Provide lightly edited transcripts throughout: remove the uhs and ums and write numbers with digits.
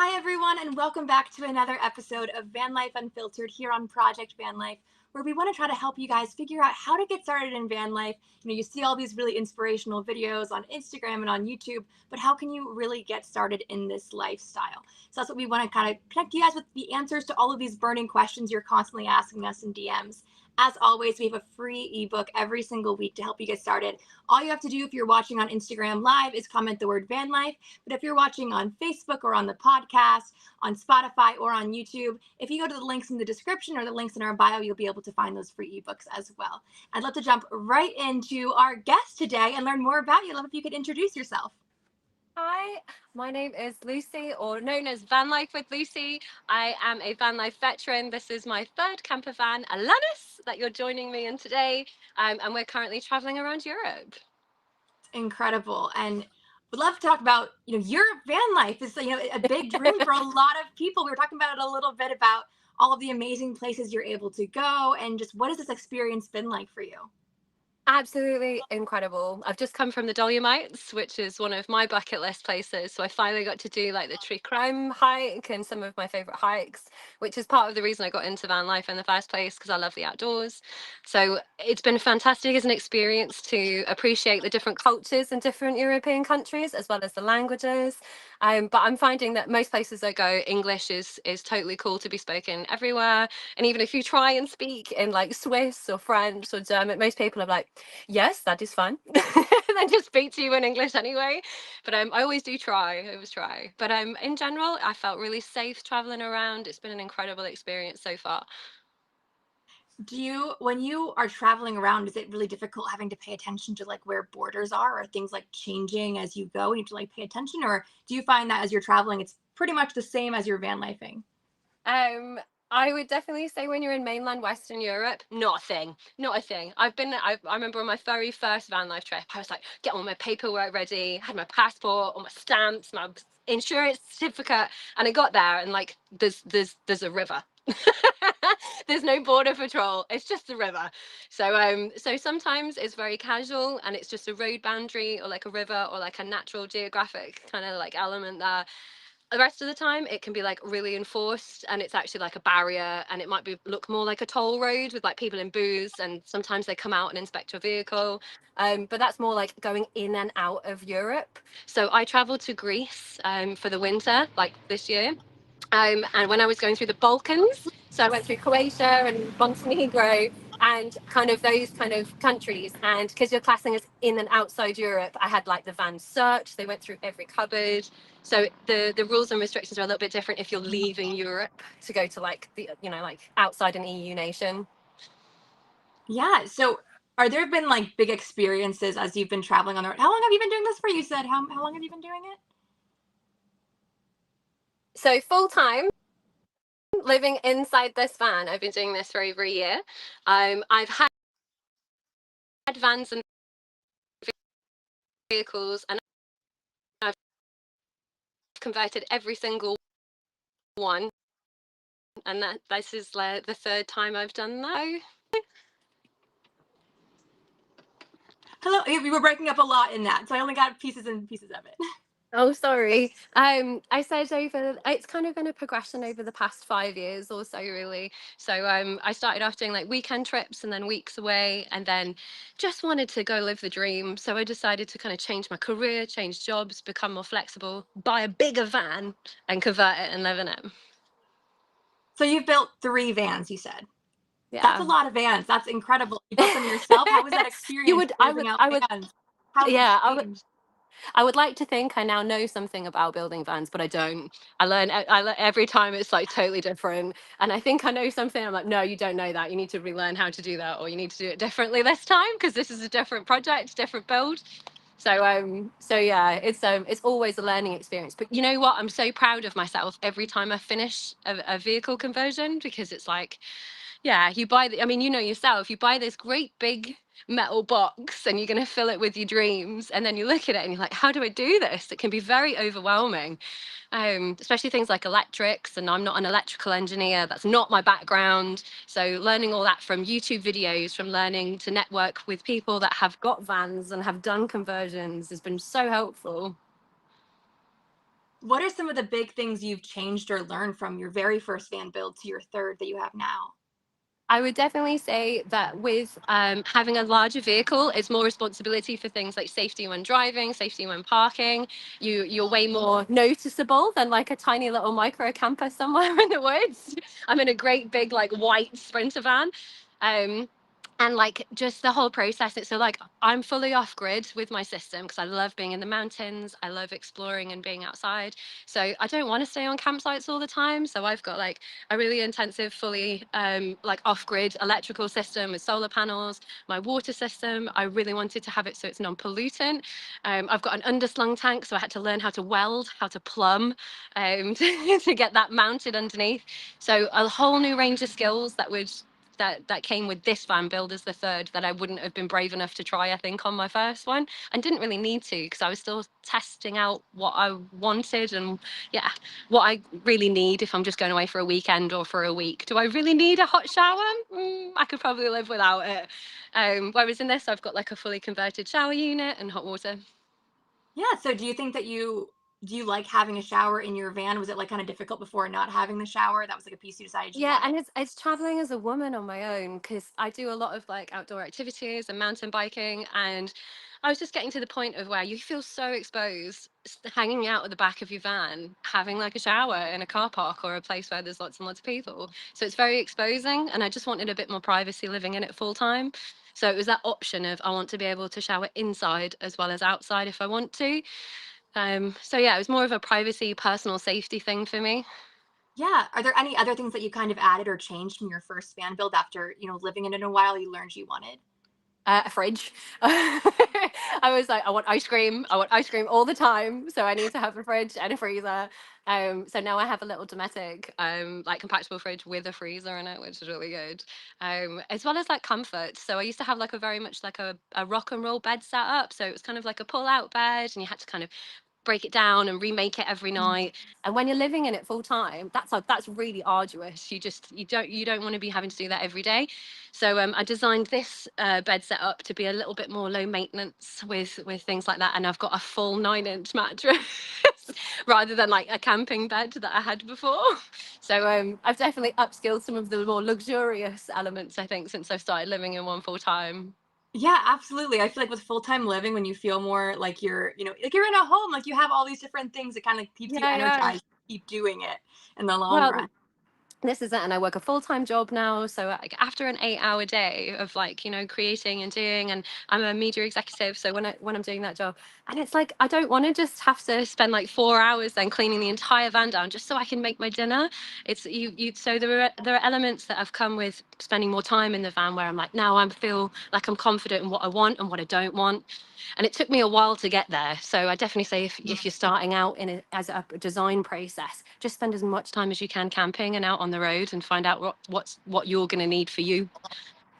Hi, everyone, and welcome back to another episode of Van Life Unfiltered here on Project Van Life, where we want to try to help you guys figure out how to get started in van life. You see all these really inspirational videos on Instagram and on YouTube, but how can you really get started in this lifestyle? So that's what we want to kind of connect you guys with the answers to all of these burning questions you're constantly asking us in DMs. As always, we have a free ebook every single week to help you get started. All you have to do if you're watching on Instagram Live is comment the word van life. But if you're watching on Facebook or on the podcast, on Spotify or on YouTube, if you go to the links in the description or the links in our bio, you'll be able to find those free ebooks as well. I'd love to jump right into our guest today and learn more about you. I'd love if you could introduce yourself. Hi, my name is Lucy, or known as Van Life with Lucy. I am a van life veteran. This is my third camper van, Alanis, that you're joining me in today. And we're currently traveling around Europe. Incredible. And would love to talk about, your van life is, a big dream for a lot of people. We were talking about it a little bit about all of the amazing places you're able to go and just what has this experience been like for you? Absolutely incredible. I've just come from the Dolomites, which is one of my bucket list places. So I finally got to do like the tree climb hike and some of my favorite hikes, which is part of the reason I got into van life in the first place, because I love the outdoors. So it's been fantastic as an experience to appreciate the different cultures in different European countries, as well as the languages. But I'm finding that most places I go, English is totally cool to be spoken everywhere. And even if you try and speak in like Swiss or French or German, most people are like, yes, that is fun. Then just speak to you in English anyway. But I always do try. I always try. But in general, I felt really safe traveling around. It's been an incredible experience so far. When you are traveling around, is it really difficult having to pay attention to like where borders are or things like changing as you go? You have to like pay attention, or do you find that as you're traveling, it's pretty much the same as your van lifing? Um, I would definitely say when you're in mainland Western Europe, not a thing, not a thing. I remember on my very first van life trip, I was like, get all my paperwork ready, had my passport, all my stamps, my insurance certificate, and I got there and like, there's a river. There's no border patrol. It's just the river. So sometimes it's very casual and it's just a road boundary or like a river or like a natural geographic kind of like element there. The rest of the time it can be like really enforced and it's actually like a barrier, and it might be look more like a toll road with like people in booths, and sometimes they come out and inspect your vehicle. But that's more like going in and out of Europe. So I traveled to Greece for the winter like this year. And when I was going through the Balkans, so I went through Croatia and Montenegro and kind of those kind of countries. And because you're classing as in and outside Europe, I had like the van search. They went through every cupboard. So the rules and restrictions are a little bit different if you're leaving Europe to go to like the like outside an EU nation. Yeah. So, are there been like big experiences as you've been traveling on the road? How long have you been doing this for? You said how long have you been doing it? So full time living inside this van, I've been doing this for over a year. I've had vans and vehicles, and I've converted every single one, and that this is like the third time I've done that. Hello. We were breaking up a lot in that, so I only got pieces and pieces of it. Oh, sorry. I said over, it's kind of been a progression over the past 5 years or so, really. So I started off doing like weekend trips and then weeks away, and then just wanted to go live the dream. So I decided to kind of change my career, change jobs, become more flexible, buy a bigger van and convert it and live in it. So you've built 3 vans. You said that's a Yeah. lot of vans. That's incredible. You built them yourself. How was that You experience would, building out I would, vans? How's it yeah, changed? I would like to think I now know something about building vans, but I don't. I learn every time it's like totally different. And I think I know something. I'm like, no, you don't know that. You need to relearn how to do that, or you need to do it differently this time because this is a different project, different build. So yeah, it's always a learning experience. But you know what? I'm so proud of myself every time I finish a vehicle conversion, because it's like, yeah, you buy I mean, you know yourself, you buy this great big metal box and you're going to fill it with your dreams, and then you look at it and you're like, how do I do this? It can be very overwhelming. Especially things like electrics, and I'm not an electrical engineer, that's not my background. So learning all that from YouTube videos, from learning to network with people that have got vans and have done conversions, has been so helpful. What are some of the big things you've changed or learned from your very first van build to your third that you have now? I would definitely say that with having a larger vehicle, it's more responsibility for things like safety when driving, safety when parking. You're way more noticeable than like a tiny little micro camper somewhere in the woods. I'm in a great big like white Sprinter van. Um, and like just the whole process, it's so like I'm fully off grid with my system because I love being in the mountains. I love exploring and being outside. So I don't want to stay on campsites all the time. So I've got like a really intensive, fully like off-grid electrical system with solar panels. My water system, I really wanted to have it so it's non-pollutant. I've got an underslung tank, so I had to learn how to weld, how to plumb, to get that mounted underneath. So a whole new range of skills that came with this van build as the third that I wouldn't have been brave enough to try, I think, on my first one, and didn't really need to because I was still testing out what I wanted and yeah, what I really need if I'm just going away for a weekend or for a week. Do I really need a hot shower? I could probably live without it. Whereas in this, I've got like a fully converted shower unit and hot water. Yeah, so do you think that do you like having a shower in your van? Was it, like, kinda difficult before not having the shower? That was, like, a piece you decided you Yeah, wanted? and it's traveling as a woman on my own because I do a lot of like outdoor activities and mountain biking, and I was just getting to the point of where you feel so exposed hanging out at the back of your van, having like a shower in a car park or a place where there's lots and lots of people. So it's very exposing, and I just wanted a bit more privacy living in it full time. So it was that option of I want to be able to shower inside as well as outside if I want to. So yeah, it was more of a privacy, personal safety thing for me. Yeah. Are there any other things that you kind of added or changed from your first van build after, living in it a while, you learned you wanted? A fridge. I was like, I want ice cream. I want ice cream all the time. So I need to have a fridge and a freezer. So now I have a little domestic, like compatible fridge with a freezer in it, which is really good. As well as like comfort. So I used to have like a very much like a rock and roll bed set up. So it was kind of like a pull out bed, and you had to kind of break it down and remake it every night. And when you're living in it full time, that's really arduous. You don't want to be having to do that every day. So I designed this bed set up to be a little bit more low maintenance with things like that. And I've got a full 9-inch mattress rather than like a camping bed that I had before. So I've definitely upskilled some of the more luxurious elements, I think, since I started living in one full time. Yeah, absolutely. I feel like with full-time living, when you feel more like like you're in a home, like you have all these different things, it kinda keeps you Yeah, yeah. energized to keep doing it in the long run. Well, this is it, and I work a full-time job now, so like after an 8-hour day of like creating and doing, and I'm a media executive, so when I'm doing that job, and it's like I don't want to just have to spend like 4 hours then cleaning the entire van down just so I can make my dinner. It's you so there are elements that have come with spending more time in the van where I'm like, now I feel like I'm confident in what I want and what I don't want, and it took me a while to get there. So I definitely say if you're starting out in as a design process, just spend as much time as you can camping and out on the road and find out what you're going to need for you.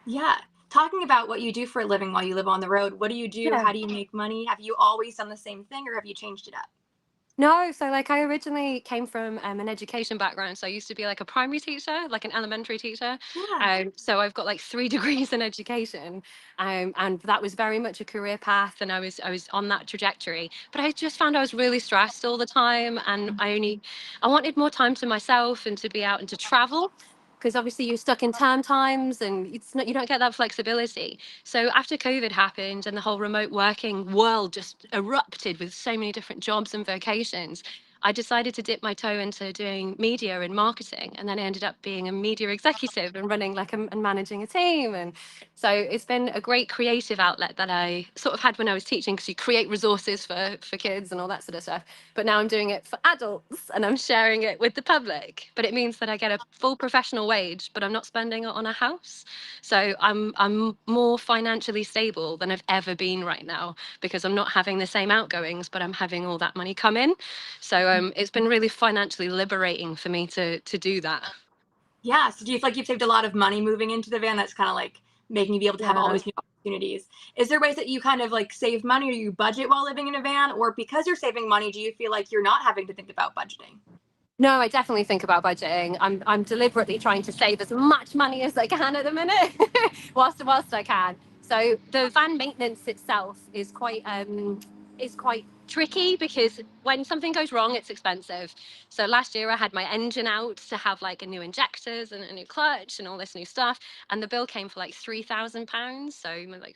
Yeah. Talking about what you do for a living while you live on the road, what do you do? Yeah. How do you make money? Have you always done the same thing or have you changed it up? No, so like I originally came from an education background. So I used to be like a primary teacher, like an elementary teacher. Yeah. So I've got like 3 degrees in education, and that was very much a career path, and I was on that trajectory. But I just found I was really stressed all the time, and I wanted more time to myself and to be out and to travel. Because obviously you're stuck in term times, and you don't get that flexibility. So after COVID happened and the whole remote working world just erupted with so many different jobs and vocations, I decided to dip my toe into doing media and marketing. And then I ended up being a media executive and running and managing a team. And so it's been a great creative outlet that I sort of had when I was teaching, because you create resources for kids and all that sort of stuff. But now I'm doing it for adults and I'm sharing it with the public. But it means that I get a full professional wage, but I'm not spending it on a house. So I'm more financially stable than I've ever been right now, because I'm not having the same outgoings, but I'm having all that money come in. So it's been really financially liberating for me to do that. Yeah. So do you feel like you've saved a lot of money moving into the van that's kind of like making you be able to have all Yeah. these new opportunities? Is there ways that you kind of like save money or you budget while living in a van? Or because you're saving money, do you feel like you're not having to think about budgeting? No, I definitely think about budgeting. I'm deliberately trying to save as much money as I can at the minute, whilst I can. So the van maintenance itself is quite tricky because when something goes wrong, it's expensive. So last year I had my engine out to have like a new injectors and a new clutch and all this new stuff, and the bill came for like £3,000. So like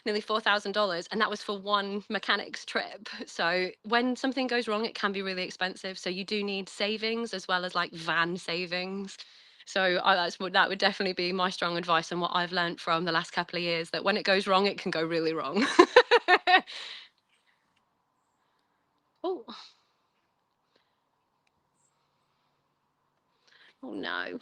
nearly $4,000, and that was for one mechanic's trip. So when something goes wrong, it can be really expensive. So you do need savings as well as like van savings. So that would definitely be my strong advice and what I've learned from the last couple of years, that when it goes wrong, it can go really wrong. Oh, oh no.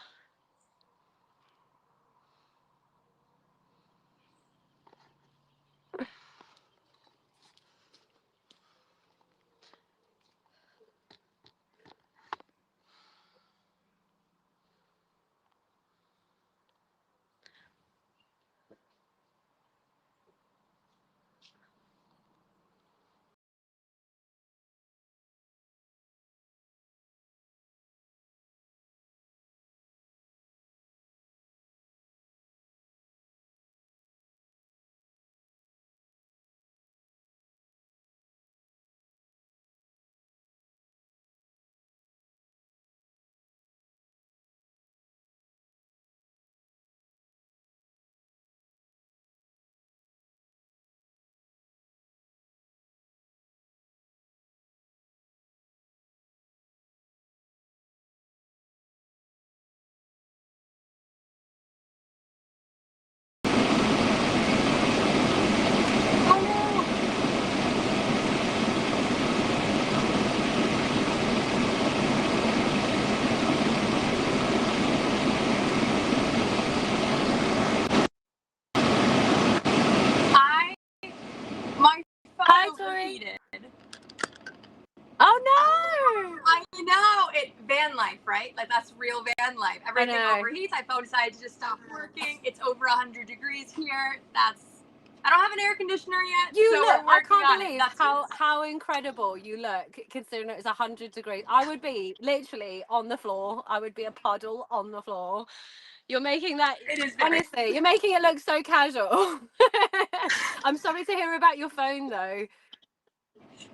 My phone Hi, overheated. Oh no! I know it. Van life, right? Like that's real van life. Everything overheats. My phone decided to just stop working. It's over 100 degrees here. I don't have an air conditioner yet, You so look, we're I working can't on it. believe That's how incredible you look considering it's 100 degrees. I would be literally on the floor. I would be a puddle on the floor. You're making that, it is very. honestly, you're making it look so casual. I'm sorry to hear about your phone though.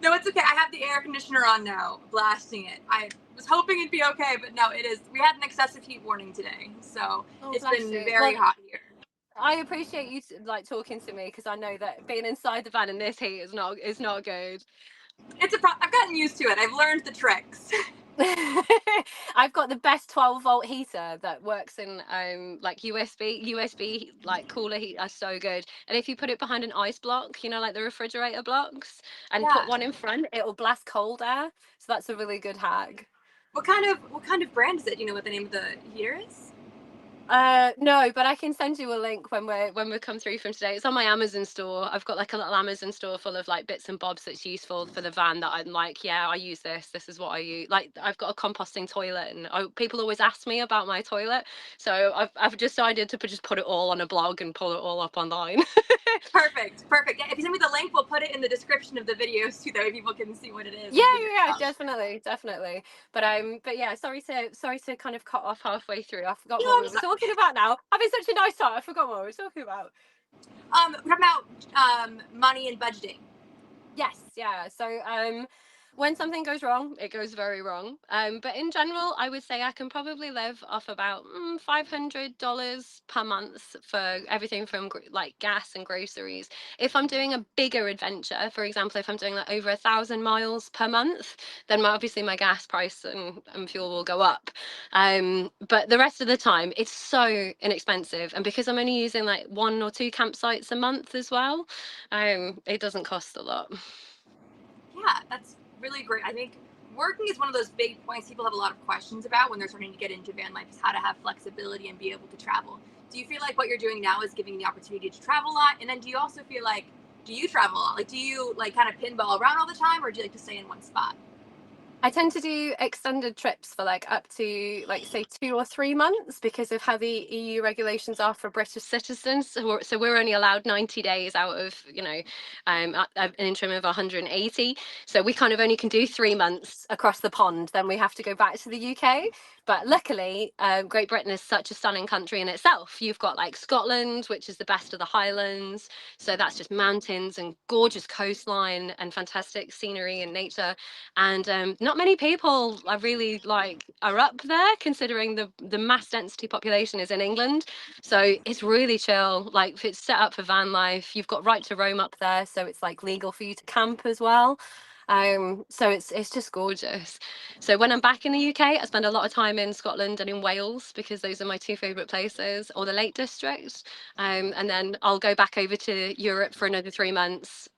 No, it's okay. I have the air conditioner on now, blasting it. I was hoping it'd be okay, but no, it is. We had an excessive heat warning today, so Oh, it's bless been you. very Well, hot here. I appreciate you like talking to me because I know that being inside the van in this heat is not good. I've gotten used to it. I've learned the tricks. I've got the best 12-volt heater that works in like USB like cooler heat are so good. And if you put it behind an ice block, like the refrigerator blocks, and put Yeah. one in front, it'll blast cold air. So that's a really good hack. What kind of brand is it? Do you know what the name of the heater is? No, but I can send you a link when we come through from today. It's on my Amazon store. I've got like a little Amazon store full of like bits and bobs that's useful for the van that I'm like, yeah, I use this. This is what I use. Like I've got a composting toilet, and people always ask me about my toilet, so I've decided to just put it all on a blog and pull it all up online. Perfect. Yeah, if you send me the link, we'll put it in the description of the videos too, that way people can see what it is. Yeah, And figure it yeah, out. definitely. But yeah, sorry to kind of cut off halfway through. I forgot No, what I'm we were sorry. talking about now. Having such a nice time, I forgot what we were talking about. What about money and budgeting? Yes, yeah. So when something goes wrong, it goes very wrong. But in general, I would say I can probably live off about $500 per month for everything from like gas and groceries. If I'm doing a bigger adventure, for example, if I'm doing like over 1,000 miles per month, then obviously my gas price and fuel will go up. But the rest of the time, it's so inexpensive, and because I'm only using like 1 or 2 campsites a month as well, it doesn't cost a lot. Yeah, that's really great. I think working is one of those big points people have a lot of questions about when they're starting to get into van life, is how to have flexibility and be able to travel. Do you feel like what you're doing now is giving you the opportunity to travel a lot? And then do you also feel like, do you travel a lot? Like, do you like kind of pinball around all the time, or do you like to stay in one spot? I tend to do extended trips for like up to like say 2 or 3 months because of how the EU regulations are for British citizens. So we're only allowed 90 days out of an interim of 180. So we kind of only can do 3 months across the pond. Then we have to go back to the UK. But luckily, Great Britain is such a stunning country in itself. You've got like Scotland, which is the best of the Highlands. So that's just mountains and gorgeous coastline and fantastic scenery and nature. And not many people I really like are up there, considering the mass density population is in England. So it's really chill. Like if it's set up for van life, you've got right to roam up there, so it's like legal for you to camp as well. So it's just gorgeous. So when I'm back in the UK, I spend a lot of time in Scotland and in Wales because those are my two favourite places, or the Lake District. And then I'll go back over to Europe for another 3 months.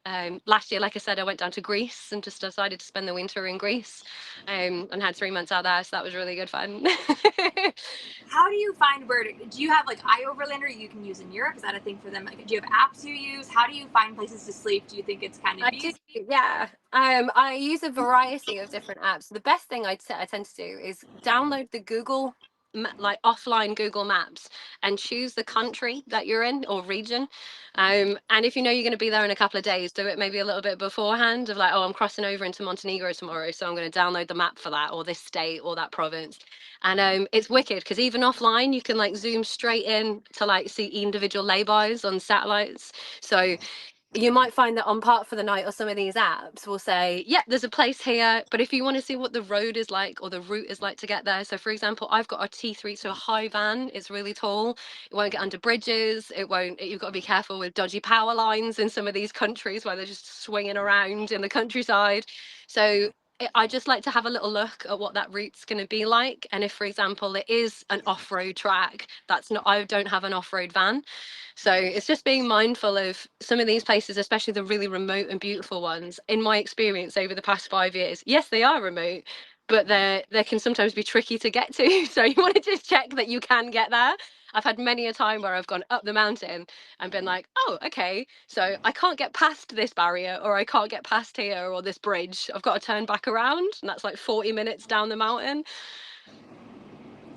Last year, like I said, I went down to Greece and just decided to spend the winter in Greece, and had 3 months out there. So that was really good fun. How do you find where to, do you have like iOverlander you can use in Europe? Is that a thing for them? Like, do you have apps you use? How do you find places to sleep? Do you think it's kind of I do, easy? yeah. I use a variety of different apps. The best thing I tend to do is download the like offline Google Maps, and choose the country that you're in or region. And if you know you're going to be there in a couple of days, do it maybe a little bit beforehand of like, oh, I'm crossing over into Montenegro tomorrow, so I'm going to download the map for that, or this state or that province. And it's wicked because even offline, you can like zoom straight in to like see individual laybys on satellites. So you might find that on Park for the Night or some of these apps will say, yeah, there's a place here. But if you want to see what the road is like or the route is like to get there. So for example, I've got a T3, so a high van. It's really tall. It won't get under bridges. It won't, you've got to be careful with dodgy power lines in some of these countries where they're just swinging around in the countryside. So I just like to have a little look at what that route's going to be like. And if, for example, it is an off-road track, that's not, I don't have an off-road van. So it's just being mindful of some of these places, especially the really remote and beautiful ones. In my experience over the past 5 years, yes, they are remote, but they can sometimes be tricky to get to. So you want to just check that you can get there. I've had many a time where I've gone up the mountain and been like, oh, okay, so I can't get past this barrier, or I can't get past here, or this bridge. I've got to turn back around, and that's like 40 minutes down the mountain.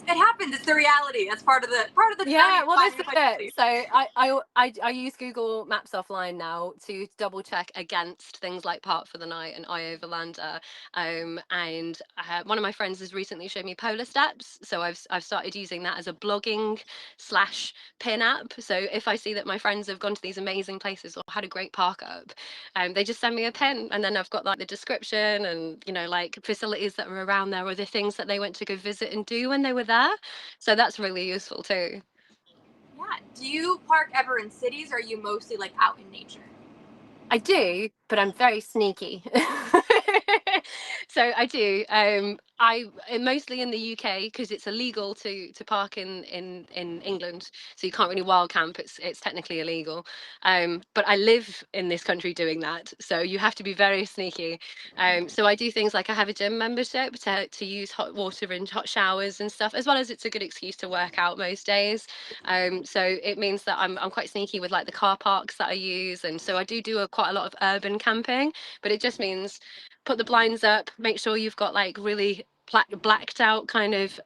It happens. It's the reality. That's part of the journey Yeah, of well, this finding is a place to it. sleep. So I use Google Maps offline now to double check against things like Park for the Night and iOverlander. And one of my friends has recently showed me Polar Steps, so I've started using that as a blogging slash pin app. So if I see that my friends have gone to these amazing places or had a great park up, they just send me a pin, and then I've got like the description and like facilities that are around there, or the things that they went to go visit and do when they were there. So that's really useful too. Yeah. Do you park ever in cities, or are you mostly like out in nature? I do, but I'm very sneaky. So I do. I mostly in the UK because it's illegal to park in England, so you can't really wild camp. It's technically illegal. But I live in this country doing that, so you have to be very sneaky. So I do things like I have a gym membership to use hot water and hot showers and stuff, as well as it's a good excuse to work out most days. So it means that I'm quite sneaky with like the car parks that I use, and so I do quite a lot of urban camping. But it just means put the blinds up, make sure you've got like really blacked out kind of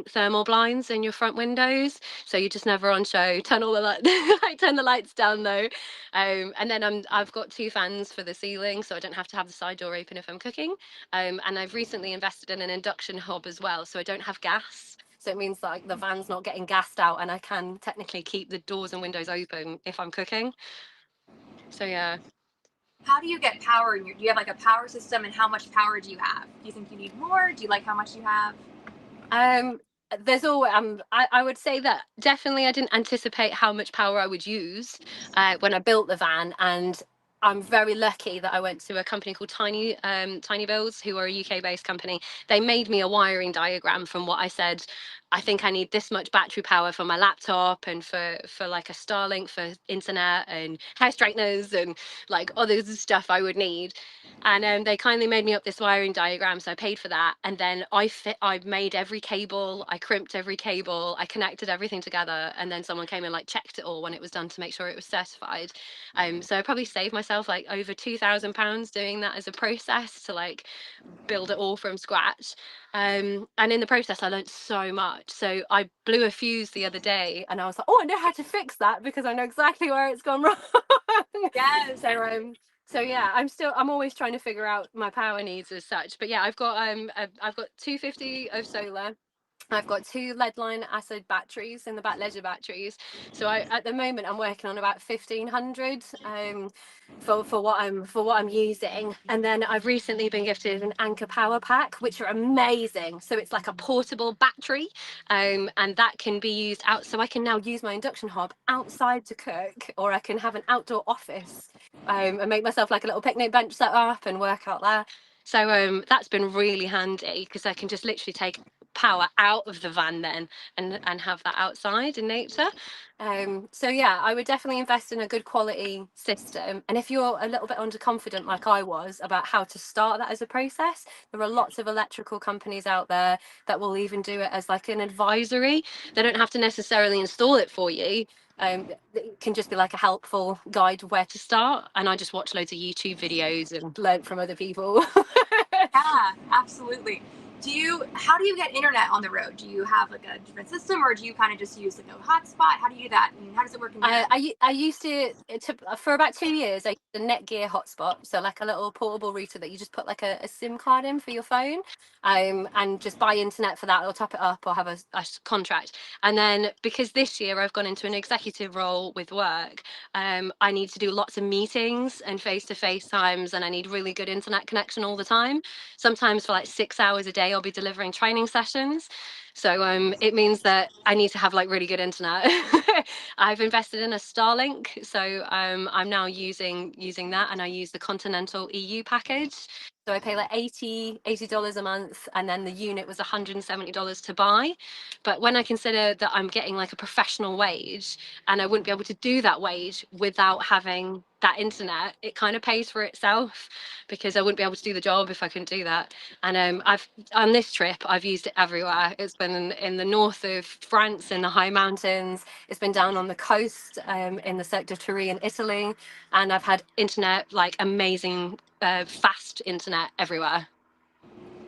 thermal blinds in your front windows, so you're just never on show. Turn all the like turn the lights down though, and then I've got two fans for the ceiling, so I don't have to have the side door open if I'm cooking. And I've recently invested in an induction hob as well, so I don't have gas. So it means like the van's not getting gassed out, and I can technically keep the doors and windows open if I'm cooking. So yeah. How do you get power in your? Do you have like a power system, and how much power do you have? Do you think you need more? Do you like how much you have? Um, there's always I would say that definitely I didn't anticipate how much power I would use when I built the van, and I'm very lucky that I went to a company called Tiny Builds, who are a UK based company. They made me a wiring diagram from what I said. I think I need this much battery power for my laptop, and for like a Starlink for internet and hair straighteners and like other stuff I would need. And they kindly made me up this wiring diagram, so I paid for that. And then I made every cable, I crimped every cable, I connected everything together, and then someone came and like checked it all when it was done to make sure it was certified. So I probably saved myself myself like over £2,000 doing that as a process to like build it all from scratch. And in the process, I learned so much. So I blew a fuse the other day, and I was like, "Oh, I know how to fix that because I know exactly where it's gone wrong." Yes. So yeah, I'm always trying to figure out my power needs as such. But yeah, I've got 250 of solar. I've got two lead line acid batteries in the back, leisure batteries. So at the moment I'm working on about 1500 for what I'm using. And then I've recently been gifted an Anchor Power Pack, which are amazing. So it's like a portable battery, and that can be used out. So I can now use my induction hob outside to cook, or I can have an outdoor office, and make myself like a little picnic bench set up and work out there. So that's been really handy because I can just literally take power out of the van then and have that outside in nature. So yeah, I would definitely invest in a good quality system. And if you're a little bit underconfident like I was about how to start that as a process, there are lots of electrical companies out there that will even do it as like an advisory. They don't have to necessarily install it for you. It can just be like a helpful guide where to start. And I just watch loads of YouTube videos and learn from other people. Yeah, absolutely. How do you get internet on the road? Do you have like a different system, or do you kind of just use like a hotspot? How do you do that, and how does it work in Europe? I used to, for about 2 years, I used a Netgear hotspot. So like a little portable router that you just put like a SIM card in for your phone, and just buy internet for that or top it up or have a contract. And then because this year I've gone into an executive role with work, I need to do lots of meetings and face-to-face times, and I need really good internet connection all the time. Sometimes for like 6 hours a day, I'll be delivering training sessions. So it means that I need to have like really good internet. I've invested in a Starlink, so I'm now using that, and I use the Continental EU package. So I pay like $80 a month, and then the unit was $170 to buy. But when I consider that I'm getting like a professional wage, and I wouldn't be able to do that wage without having that internet, it kind of pays for itself because I wouldn't be able to do the job if I couldn't do that. And I've on this trip I've used it everywhere. It's been in the north of France in the high mountains. It's been down on the coast, in the Cirque du Toury in Italy, and I've had internet, like amazing, fast internet everywhere.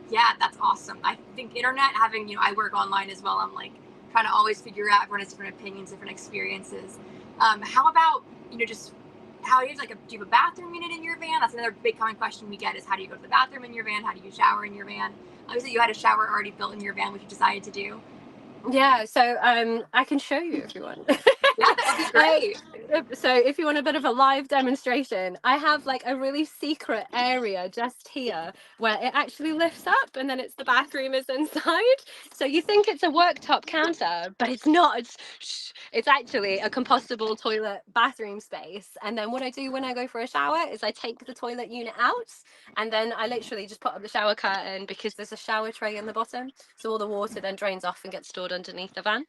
Yeah, that's awesome. I think internet having, I work online as well. I'm like trying to always figure out, everyone has different opinions, different experiences. How about, just how do you like do you have a bathroom unit in your van? That's another big common question we get is how do you go to the bathroom in your van? How do you shower in your van? Obviously you had a shower already built in your van, which you decided to do. Yeah, so I can show you if you want. Yeah, that would be uh, great. so if you want a bit of a live demonstration, I have like a really secret area just here where it actually lifts up, and then it's the bathroom is inside. So you think it's a worktop counter, but it's not. It's actually a compostable toilet bathroom space. And then what I do when I go for a shower is I take the toilet unit out, and then I literally just put up the shower curtain because there's a shower tray in the bottom. So all the water then drains off and gets stored underneath the van.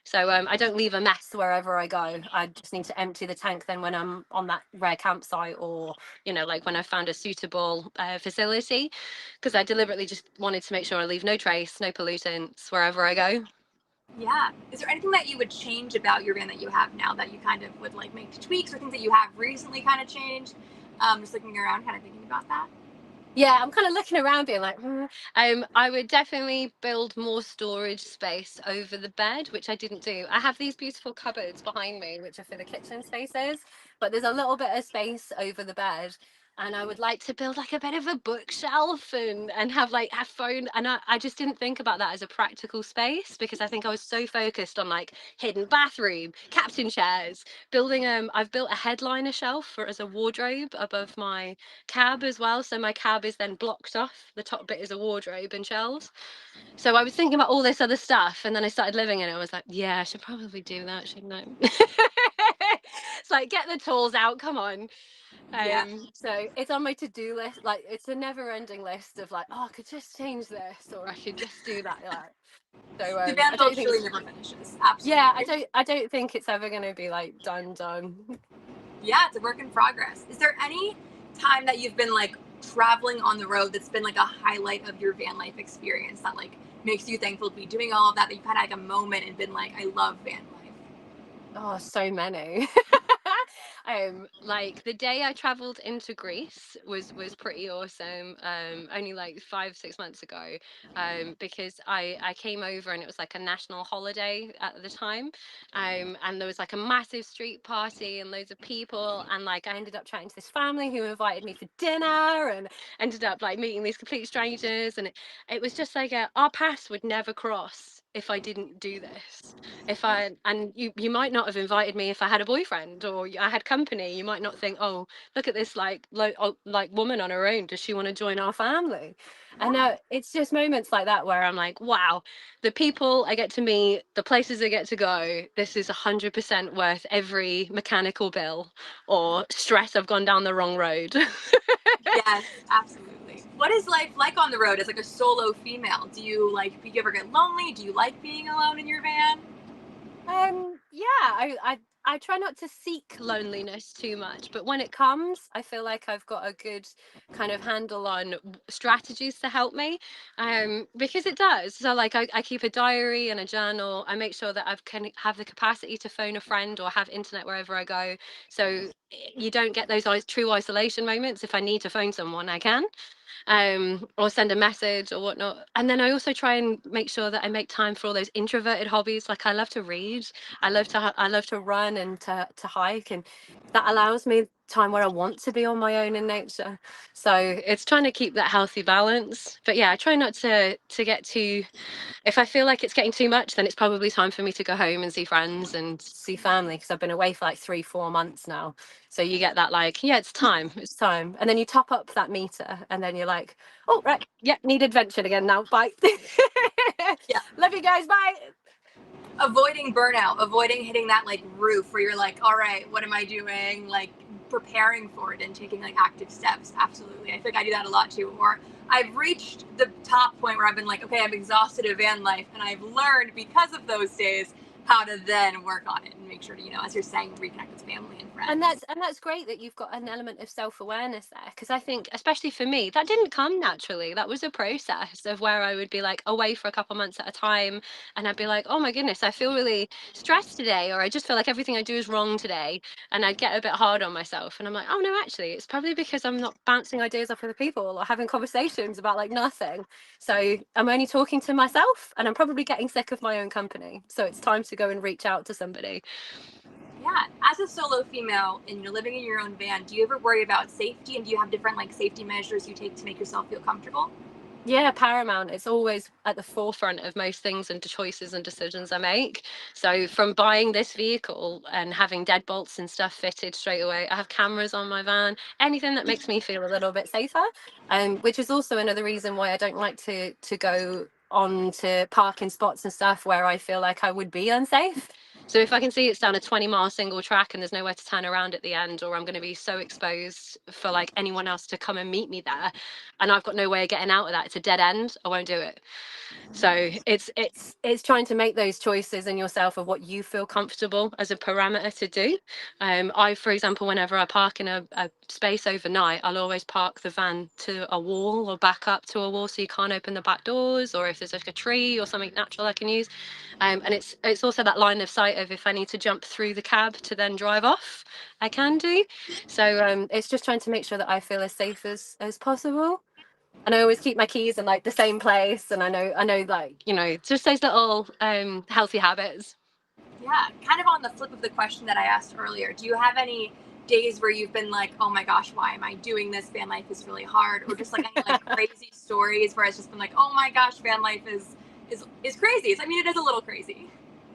So I don't leave a mess wherever I go. I just need to empty the tank then when I'm on that rare campsite, or like when I found a suitable facility, because I deliberately just wanted to make sure I leave no trace, no pollutants wherever I go. Yeah. Is there anything that you would change about your van that you have now that you kind of would like make tweaks, or things that you have recently kind of changed? Just looking around, kind of thinking about that. Yeah, I'm kind of looking around being like, I would definitely build more storage space over the bed, which I didn't do. I have these beautiful cupboards behind me, which are for the kitchen spaces, but there's a little bit of space over the bed. And I would like to build like a bit of a bookshelf and have like have phone. And I just didn't think about that as a practical space because I think I was so focused on like hidden bathroom, captain chairs, building. I've built a headliner shelf for as a wardrobe above my cab as well. So my cab is then blocked off. The top bit is a wardrobe and shelves. So I was thinking about all this other stuff, and then I started living in it. I was like, yeah, I should probably do that, shouldn't I? It's like, get the tools out, come on. Yeah. So it's on my to-do list. Like it's a never-ending list of like, oh, I could just change this, or I should just do that. Like, so The van I don't build think, truly never finishes. yeah, Absolutely. I don't think it's ever going to be like done. Yeah, it's a work in progress. Is there any time that you've been like traveling on the road that's been like a highlight of your van life experience that like makes you thankful to be doing all of that? That you've had like a moment and been like, I love van life. Oh, so many. Like the day I traveled into Greece was pretty awesome. Only like 5 6 months ago. Because I came over and it was like a national holiday at the time. And there was like a massive street party and loads of people, and like I ended up chatting to this family who invited me for dinner, and ended up like meeting these complete strangers, and it was just like our paths would never cross if I didn't do this. If I and you might not have invited me if I had a boyfriend or I had company. You might not think, oh, look at this like woman on her own, does she want to join our family? And Yeah. it's just moments like that where I'm like, wow, the people I get to meet, the places I get to go, this is 100% worth every mechanical bill or stress I've gone down the wrong road. Yes, absolutely. What is life like on the road as like a solo female? Do you like, do you ever get lonely? Do you like being alone in your van? Yeah, I try not to seek loneliness too much, but when it comes, I feel like I've got a good kind of handle on strategies to help me. Because it does. So like I keep a diary and a journal. I make sure that I can have the capacity to phone a friend or have internet wherever I go. So you don't get those true isolation moments. If I need to phone someone, I can, or send a message or whatnot. And then I also try and make sure that I make time for all those introverted hobbies. Like I love to read, I love to run and to hike, and that allows me time where I want to be on my own in nature. So it's trying to keep that healthy balance. But yeah, I try not to get too, if I feel like it's getting too much, then it's probably time for me to go home and see friends and see family, because I've been away for like 3 4 months now. So you get that like, yeah, it's time. And then you top up that meter and then you're like, oh, right, yeah, need adventure again now. Bye. Yeah. Love you guys. Bye. Avoiding burnout, avoiding hitting that like roof where you're like, all right, what am I doing? Like preparing for it and taking like active steps. Absolutely. I think I do that a lot too. Or I've reached the top point where I've been like, okay, I'm exhausted of van life. And I've learned because of those days how to then work on it and make sure to, as you're saying, reconnect with family and And friends. that's great that you've got an element of self-awareness there, because I think especially for me that didn't come naturally. That was a process of where I would be like away for a couple months at a time, and I'd be like, oh my goodness, I feel really stressed today, or I just feel like everything I do is wrong today, and I'd get a bit hard on myself, and I'm like, oh no, actually it's probably because I'm not bouncing ideas off other people or having conversations about like nothing. So I'm only talking to myself, and I'm probably getting sick of my own company, so it's time to go and reach out to somebody. Yeah. As a solo female and you're living in your own van, do you ever worry about safety, and do you have different like safety measures you take to make yourself feel comfortable? Yeah, paramount. It's always at the forefront of most things and the choices and decisions I make. So from buying this vehicle and having deadbolts and stuff fitted straight away, I have cameras on my van, anything that makes me feel a little bit safer. Which is also another reason why I don't like to go on to parking spots and stuff where I feel like I would be unsafe. So if I can see it's down a 20-mile single track and there's nowhere to turn around at the end, or I'm going to be so exposed for like anyone else to come and meet me there, and I've got no way of getting out of that, it's a dead end, I won't do it. So it's trying to make those choices in yourself of what you feel comfortable as a parameter to do. I, for example, whenever I park in a space overnight, I'll always park the van to a wall or back up to a wall so you can't open the back doors, or if there's like a tree or something natural I can use. And it's also that line of sight of if I need to jump through the cab to then drive off, I can do. So it's just trying to make sure that I feel as safe as possible. And I always keep my keys in like the same place, and I know like, just those little healthy habits. Yeah, kind of on the flip of the question that I asked earlier, do you have any days where you've been like, oh my gosh, why am I doing this? Van life is really hard, or just like any like crazy stories where it's just been like, oh my gosh, van life is crazy. I mean, it is a little crazy.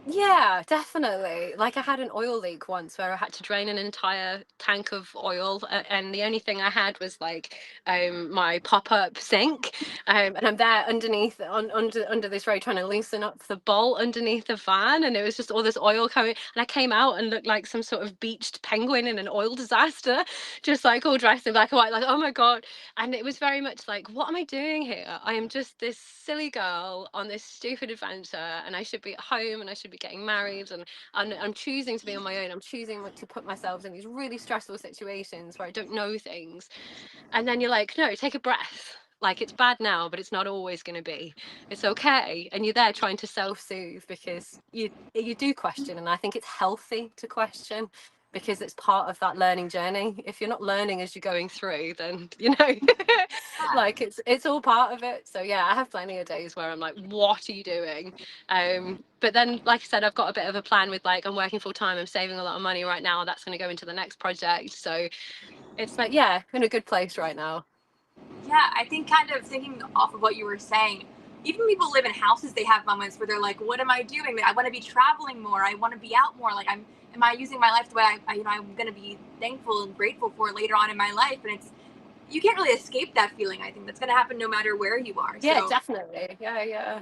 Yeah, definitely. Like I had an oil leak once where I had to drain an entire tank of oil, and the only thing I had was like my pop-up sink, and I'm there underneath under this road trying to loosen up the bolt underneath the van, and it was just all this oil coming, and I came out and looked like some sort of beached penguin in an oil disaster, just like all dressed in black and white, like oh my God. And it was very much like, what am I doing here? I am just this silly girl on this stupid adventure, and I should be at home and I should be getting married, and I'm choosing to be on my own. I'm choosing to put myself in these really stressful situations where I don't know things. And then you're like, no, take a breath. Like it's bad now, but it's not always going to be. It's okay. And you're there trying to self-soothe because you do question, and I think it's healthy to question, because it's part of that learning journey. If you're not learning as you're going through, then Yeah. like it's all part of it. So yeah, I have plenty of days where I'm like, what are you doing? But then, like I said, I've got a bit of a plan with, like, I'm working full time, I'm saving a lot of money right now, that's going to go into the next project. So it's like, yeah, in a good place right now. Yeah, I think kind of thinking off of what you were saying, even people live in houses, they have moments where they're like, what am I doing? I want to be traveling more. I want to be out more. Like, am I using my life the way I'm going to be thankful and grateful for later on in my life? And you can't really escape that feeling. I think that's going to happen no matter where you are. Yeah, So definitely. Yeah, yeah.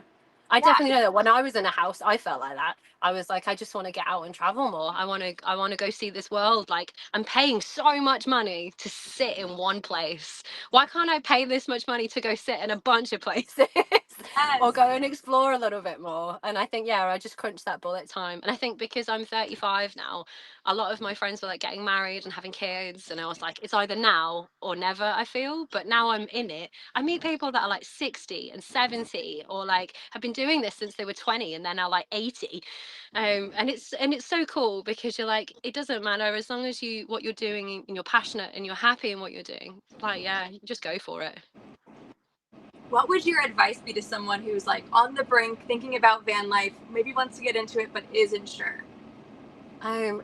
I definitely yeah, know that when I was in a house, I felt like that. I was like, I just want to get out and travel more. I want to go see this world. Like, I'm paying so much money to sit in one place. Why can't I pay this much money to go sit in a bunch of places or yes, go and explore a little bit more? And I think, yeah, I just crunched that bullet time. And I think because I'm 35 now, a lot of my friends were like getting married and having kids. And I was like, it's either now or never, I feel. But now I'm in it. I meet people that are like 60 and 70, or like have been doing this since they were 20 and they're now like 80. And it's so cool because you're like, it doesn't matter as long as you what you're doing and you're passionate and you're happy in what you're doing. Like, yeah, just go for it. what would your advice be to someone who's like on the brink, thinking about van life, maybe wants to get into it but isn't sure?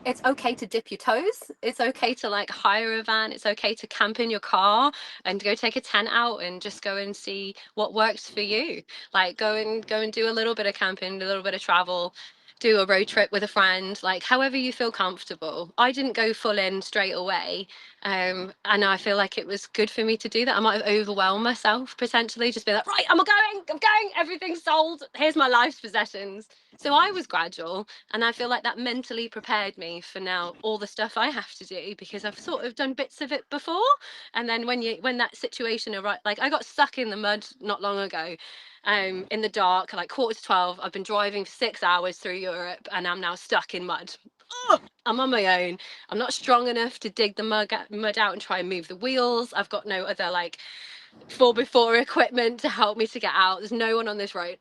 It's okay to dip your toes. It's okay to like hire a van. It's okay to camp in your car and go take a tent out and just go and see what works for you. Like, go and do a little bit of camping, a little bit of travel, do a road trip with a friend, like however you feel comfortable. I didn't go full in straight away. And I feel like it was good for me to do that. I might have overwhelmed myself potentially, just be like, right, I'm going, everything's sold. Here's my life's possessions. So I was gradual, and I feel like that mentally prepared me for now all the stuff I have to do, because I've sort of done bits of it before. And then when that situation arrived, like I got stuck in the mud not long ago, in the dark, like 11:45. I've been driving for 6 hours through Europe, and I'm now stuck in mud. Ugh, I'm on my own. I'm not strong enough to dig the mud out and try and move the wheels. I've got no other like 4x4 equipment to help me to get out. There's no one on this road.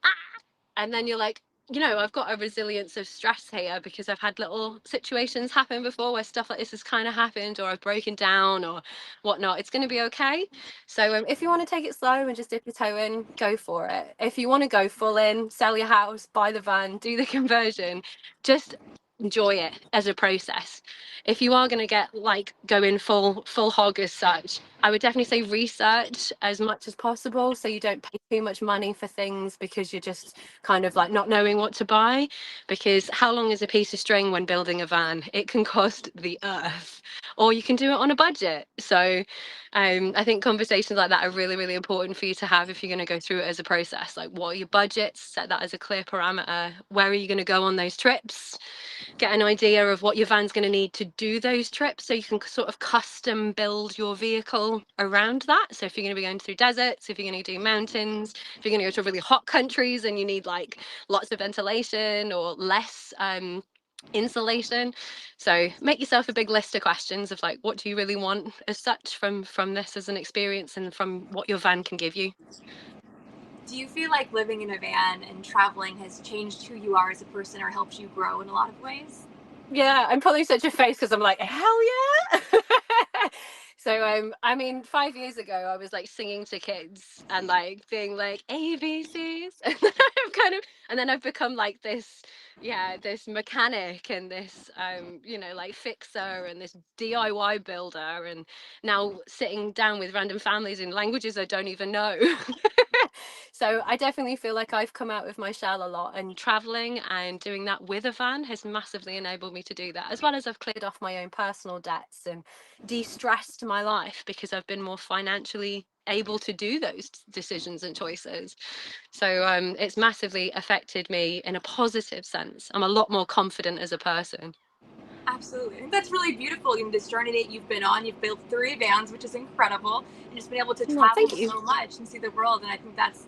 And then you're like, I've got a resilience of stress here because I've had little situations happen before where stuff like this has kind of happened, or I've broken down or whatnot. It's going to be okay. So if you want to take it slow and just dip your toe in, go for it. If you want to go full in, sell your house, buy the van, do the conversion, just enjoy it as a process. If you are going to get like go in full hog as such, I would definitely say research as much as possible so you don't pay too much money for things because you're just kind of like not knowing what to buy. Because how long is a piece of string when building a van? It can cost the earth, or you can do it on a budget. So I think conversations like that are really, really important for you to have if you're going to go through it as a process. Like, what are your budgets? Set that as a clear parameter. Where are you going to go on those trips? Get an idea of what your van's going to need to do those trips, so you can sort of custom build your vehicle around that. So if you're going to be going through deserts, if you're going to do mountains, if you're going to go to really hot countries and you need like lots of ventilation or less insulation. So make yourself a big list of questions of like, what do you really want as such from this as an experience and from what your van can give you. Do you feel like living in a van and traveling has changed who you are as a person or helped you grow in a lot of ways? Yeah, I'm pulling such a face because I'm like, hell yeah. So I mean, 5 years ago I was like singing to kids and like being like ABCs and then I've become like this, yeah, this mechanic and this like fixer and this DIY builder, and now sitting down with random families in languages I don't even know. So I definitely feel like I've come out of my shell a lot, and traveling and doing that with a van has massively enabled me to do that, as well as I've cleared off my own personal debts and de-stressed my life because I've been more financially able to do those decisions and choices. So it's massively affected me in a positive sense. I'm a lot more confident as a person. Absolutely. I think that's really beautiful. In this journey that you've been on, you've built 3 vans, which is incredible, and just been able to No, travel thank you. so much and see the world. And I think that's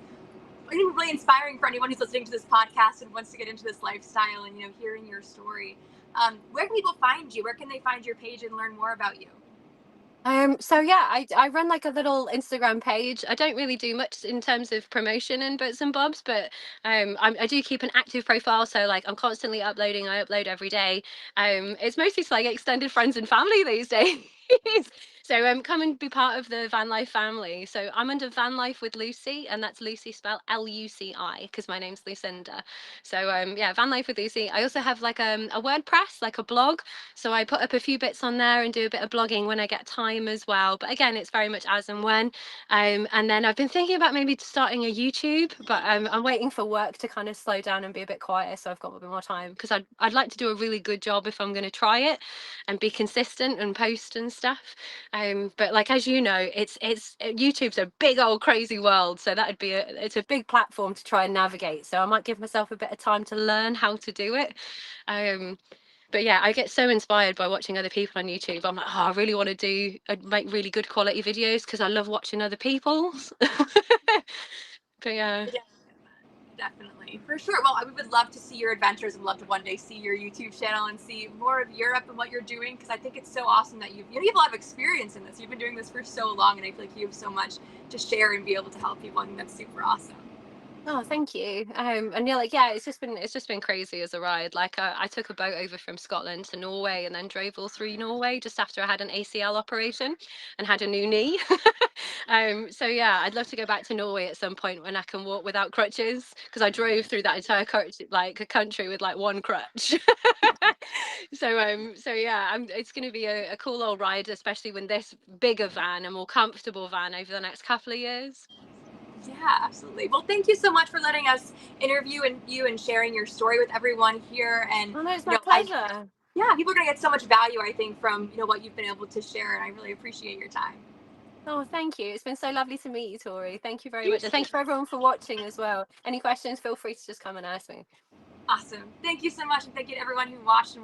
really inspiring for anyone who's listening to this podcast and wants to get into this lifestyle and, hearing your story. Where can people find you? Where can they find your page and learn more about you? So yeah, I run like a little Instagram page. I don't really do much in terms of promotion and bits and bobs, but I do keep an active profile. So like I'm constantly uploading. I upload every day. It's mostly to like extended friends and family these days. So come and be part of the Van Life family. So I'm under Van Life with Luci, and that's Lucy spelled Luci because my name's Lucinda. So yeah, Van Life with Lucy. I also have like a WordPress, like a blog. So I put up a few bits on there and do a bit of blogging when I get time as well. But again, it's very much as and when. And then I've been thinking about maybe starting a YouTube, but I'm waiting for work to kind of slow down and be a bit quieter, so I've got a bit more time because I'd like to do a really good job if I'm going to try it and be consistent and post and stuff. But like as you know, it's YouTube's a big old crazy world, so that'd be it's a big platform to try and navigate. So I might give myself a bit of time to learn how to do it. Um, but yeah, I get so inspired by watching other people on YouTube. I'm like, oh, I really want to make really good quality videos because I love watching other people's. But yeah. Yeah, definitely, for sure. Well, we would love to see your adventures and love to one day see your YouTube channel and see more of Europe and what you're doing, because I think it's so awesome that you have a lot of experience in this. You've been doing this for so long, and I feel like you have so much to share and be able to help people. I think that's super awesome. Oh, thank you. And yeah, like yeah, it's just been crazy as a ride. Like I took a boat over from Scotland to Norway and then drove all through Norway just after I had an ACL operation and had a new knee. So yeah, I'd love to go back to Norway at some point when I can walk without crutches because I drove through that entire country, like a country with like one crutch. So yeah, it's going to be a cool old ride, especially when this bigger van, a more comfortable van over the next couple of years. Yeah, absolutely. Well, thank you so much for letting us interview and you and sharing your story with everyone here. And Oh no, it's you my know, I pleasure. yeah, people are gonna get so much value, I think, from what you've been able to share, and I really appreciate your time. Oh, thank you. It's been so lovely to meet you, Tori. Thank you very You much. And too. thank you for everyone for watching as well. Any questions, feel free to just come and ask me. Awesome. Thank you so much, and thank you to everyone who watched and